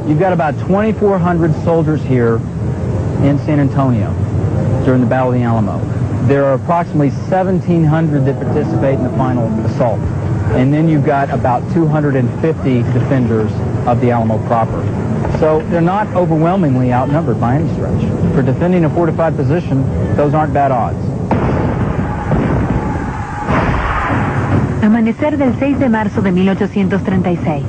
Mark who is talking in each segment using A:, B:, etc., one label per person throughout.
A: You've got about 2,400 soldiers here in San Antonio during the Battle of the Alamo. There are approximately 1,700 that participate in the final assault. And then you've got about 250 defenders of the Alamo proper. So they're not overwhelmingly outnumbered by any stretch. For defending a fortified position, those aren't bad odds.
B: Amanecer del 6 de marzo de 1836.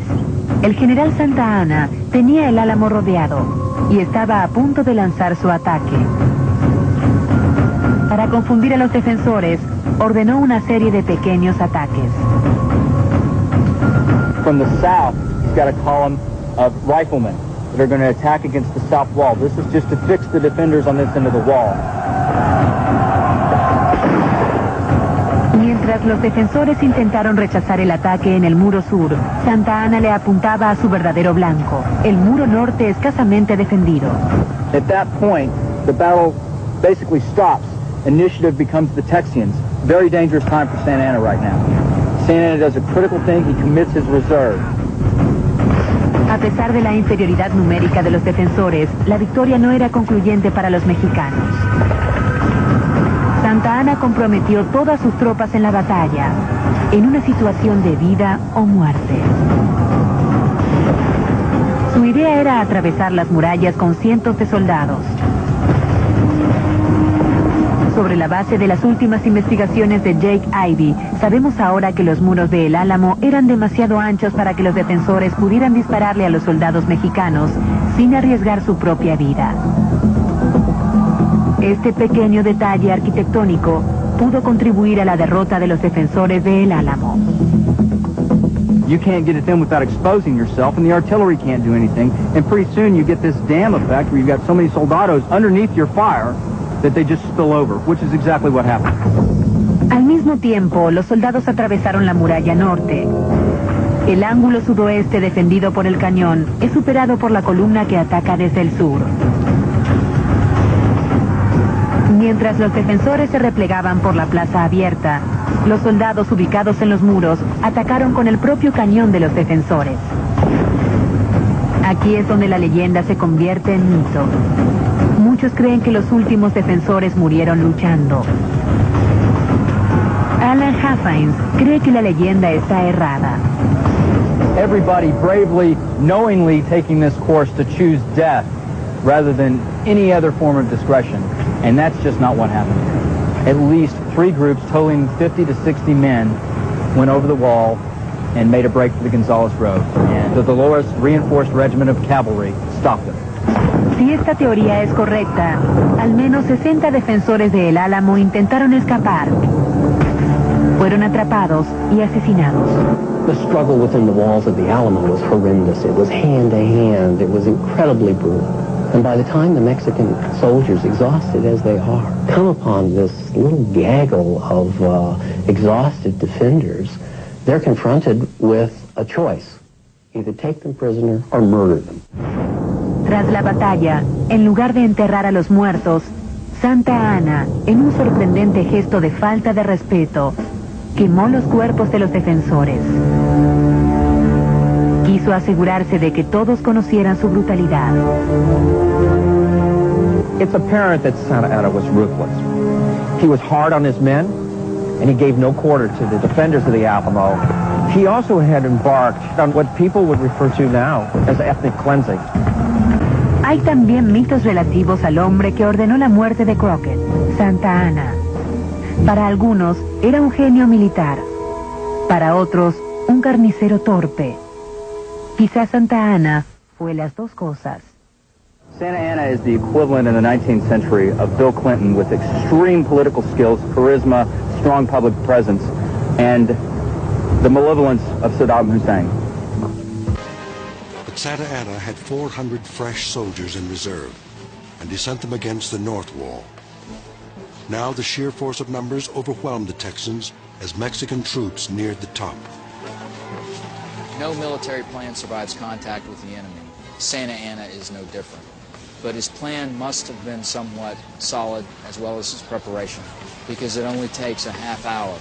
B: El general Santa Anna tenía el Álamo rodeado y estaba a punto de lanzar su ataque. Para confundir a los defensores, ordenó una serie de pequeños ataques.
A: From the south, he's got a column of riflemen that are going to attack against the south wall. This is just to fix the defenders on this end of the wall.
B: Mientras los defensores intentaron rechazar el ataque en el muro sur, Santa Anna le apuntaba a su verdadero blanco, el muro norte escasamente defendido.
A: At that point, the battle basically stops. Initiative becomes the Texians. Very dangerous time for Santa Anna right now. Santa Anna does a critical thing. He commits his reserve.
B: A pesar de la inferioridad numérica de los defensores, la victoria no era concluyente para los mexicanos. Santa Anna comprometió todas sus tropas en la batalla, en una situación de vida o muerte. Su idea era atravesar las murallas con cientos de soldados. Sobre la base de las últimas investigaciones de Jake Ivey, sabemos ahora que los muros de El Álamo eran demasiado anchos para que los defensores pudieran dispararle a los soldados mexicanos sin arriesgar su propia vida. Este pequeño detalle arquitectónico pudo contribuir a la derrota de los defensores de El Álamo.
A: You can't get it in without exposing yourself, and the artillery can't do anything, and pretty soon you get this dam effect where you've got so many soldados underneath your fire that they just spill over, which is exactly what happened.
B: Al mismo tiempo, los soldados atravesaron la muralla norte. El ángulo sudoeste defendido por el cañón es superado por la columna que ataca desde el sur. Mientras los defensores se replegaban por la plaza abierta, los soldados ubicados en los muros atacaron con el propio cañón de los defensores. Aquí es donde la leyenda se convierte en mito. Muchos creen que los últimos defensores murieron luchando. Alan Haffines cree que la leyenda está errada.
A: Everybody bravely, knowingly taking this course to choose death rather than any other form of discretion. And that's just not what happened. At least 3 groups totaling 50 to 60 men went over the wall and made a break for the Gonzales Road. And the Dolores Reinforced Regiment of Cavalry stopped them.
B: Si esta teoría es correcta, al menos 60 defensores de El Álamo intentaron escapar. Fueron atrapados y asesinados.
C: The struggle within the walls of the Alamo was horrendous. It was hand to hand. It was incredibly brutal. And by the time the Mexican soldiers, exhausted as they are, come upon this little gaggle of exhausted defenders, they're confronted with a choice. Either take them prisoner or murder them.
B: Tras la batalla, en lugar de enterrar a los muertos, Santa Anna, en un sorprendente gesto de falta de respeto, quemó los cuerpos de los defensores. Quiso asegurarse de que todos conocieran su brutalidad.
D: It's apparent that Santa Anna was ruthless. He was hard on his men, and he gave no quarter to the defenders of the Álamo. He also had embarked on what people would refer to now as ethnic cleansing.
B: Hay también mitos relativos al hombre que ordenó la muerte de Crockett, Santa Anna. Para algunos, era un genio militar. Para otros, un carnicero torpe. Quizás Santa Anna fue las dos cosas.
A: Santa Anna is the equivalent in the 19th century of Bill Clinton with extreme political skills, charisma, strong public presence, and the malevolence of Saddam Hussein.
E: But Santa Anna had 400 fresh soldiers in reserve, and he sent them against the north wall. Now the sheer force of numbers overwhelmed the Texans as Mexican troops neared the top.
F: No military plan survives contact with the enemy. Santa Anna is no different. But his plan must have been somewhat solid as well as his preparation, because it only takes a half hour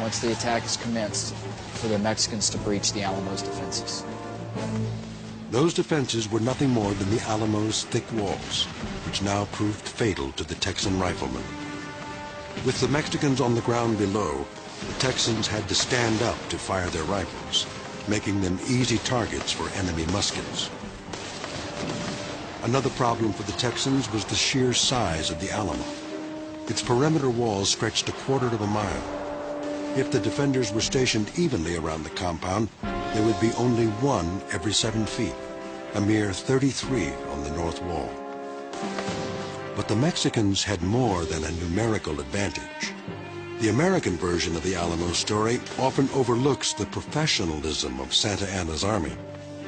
F: once the attack is commenced for the Mexicans to breach the Alamo's defenses.
E: Those defenses were nothing more than the Alamo's thick walls, which now proved fatal to the Texan riflemen. With the Mexicans on the ground below, the Texans had to stand up to fire their rifles, making them easy targets for enemy muskets. Another problem for the Texans was the sheer size of the Alamo. Its perimeter walls stretched a quarter of a mile. If the defenders were stationed evenly around the compound, there would be only one every 7 feet, a mere 33 on the north wall. But the Mexicans had more than a numerical advantage. The American version of the Alamo story often overlooks the professionalism of Santa Anna's army,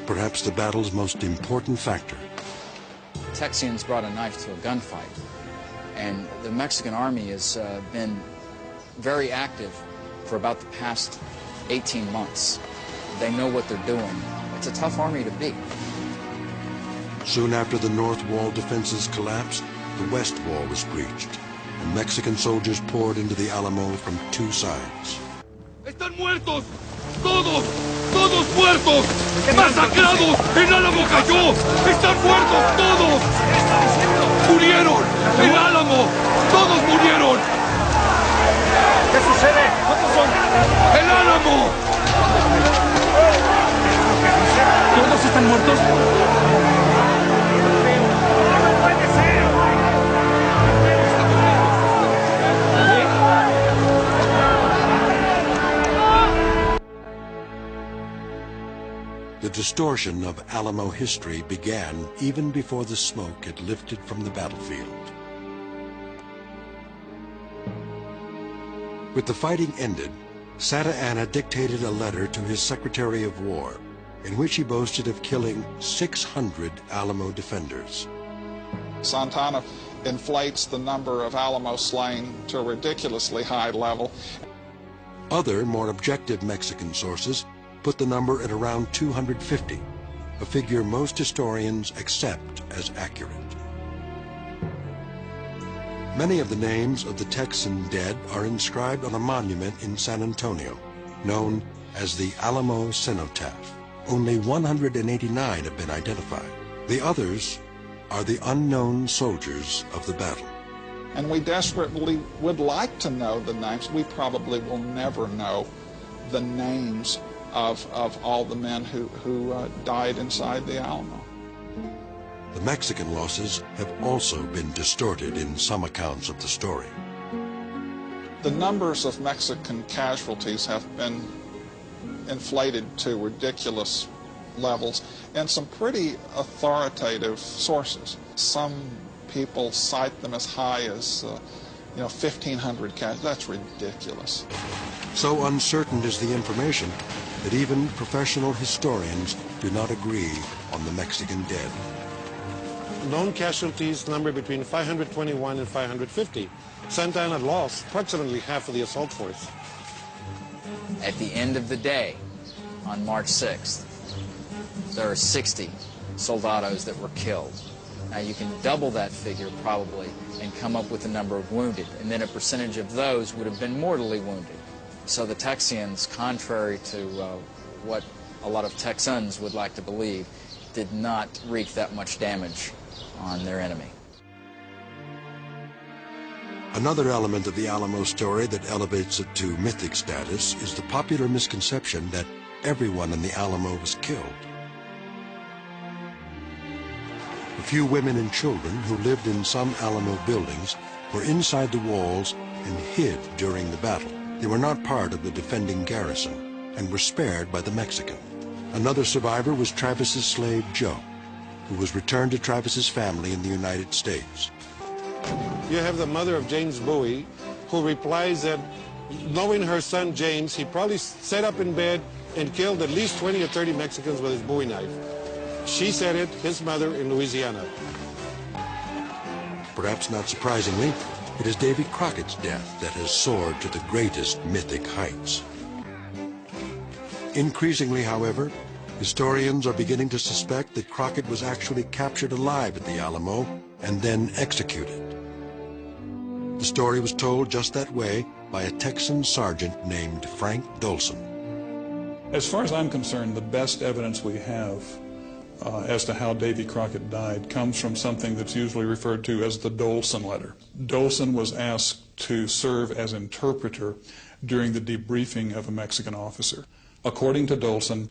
E: perhaps the battle's most important factor.
F: Texians brought a knife to a gunfight, and the Mexican army has been very active for about the past 18 months. They know what they're doing. It's a tough army to beat.
E: Soon after the north wall defenses collapsed, the west wall was breached, and Mexican soldiers poured into the Alamo from two sides.
G: ¡Están muertos! ¡Todos! ¡Todos muertos! ¡Masacrados! ¡El Álamo cayó! ¡Están muertos todos! ¡Murieron! ¡El Álamo! ¡Todos murieron! ¿Qué sucede? ¿Cuántos son? ¡El Álamo! ¿Todos están muertos?
E: The distortion of Alamo history began even before the smoke had lifted from the battlefield. With the fighting ended, Santa Anna dictated a letter to his Secretary of War, in which he boasted of killing 600 Alamo defenders.
H: Santa Anna inflates the number of Alamo slain to a ridiculously high level.
E: Other, more objective Mexican sources put the number at around 250, a figure most historians accept as accurate. Many of the names of the Texan dead are inscribed on a monument in San Antonio, known as the Álamo Cenotaph. Only 189 have been identified. The others are the unknown soldiers of the battle.
H: And we desperately would like to know the names. We probably will never know the names of all the men who died inside the Alamo.
E: The Mexican losses have also been distorted in some accounts of the story.
H: The numbers of Mexican casualties have been inflated to ridiculous levels in some pretty authoritative sources. Some people cite them as high as 1,500 casualties. That's ridiculous.
E: So uncertain is the information that even professional historians do not agree on the Mexican dead.
I: Known casualties number between 521 and 550. Santa Anna lost approximately half of the assault force.
F: At the end of the day, on March 6th, there are 60 soldados that were killed. Now you can double that figure probably and come up with the number of wounded, and then a percentage of those would have been mortally wounded. So the Texians, contrary to what a lot of Texans would like to believe, did not wreak that much damage on their enemy.
E: Another element of the Alamo story that elevates it to mythic status is the popular misconception that everyone in the Alamo was killed. A few women and children who lived in some Alamo buildings were inside the walls and hid during the battle. They were not part of the defending garrison and were spared by the Mexican. Another survivor was Travis's slave Joe, who was returned to Travis's family in the United States.
I: You have the mother of James Bowie, who replies that knowing her son James, he probably sat up in bed and killed at least 20 or 30 Mexicans with his Bowie knife. She said it, his mother, in Louisiana.
E: Perhaps not surprisingly, it is Davy Crockett's death that has soared to the greatest mythic heights. Increasingly, however, historians are beginning to suspect that Crockett was actually captured alive at the Alamo and then executed. The story was told just that way by a Texan sergeant named Frank Dolson.
J: As far as I'm concerned, the best evidence we have as to how Davy Crockett died comes from something that's usually referred to as the Dolson letter. Dolson was asked to serve as interpreter during the debriefing of a Mexican officer. According to Dolson,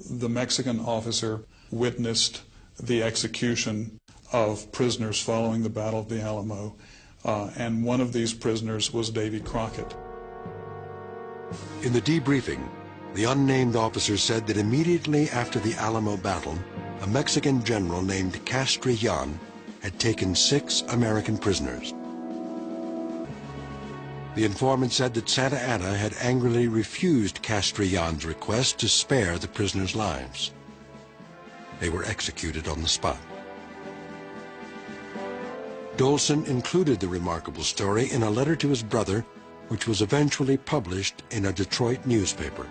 J: the Mexican officer witnessed the execution of prisoners following the Battle of the Alamo, and one of these prisoners was Davy Crockett.
E: In the debriefing, the unnamed officer said that immediately after the Alamo battle, a Mexican general named Castrillon had taken 6 American prisoners. The informant said that Santa Anna had angrily refused Castrillon's request to spare the prisoners' lives. They were executed on the spot. Dolson included the remarkable story in a letter to his brother, which was eventually published in a Detroit newspaper.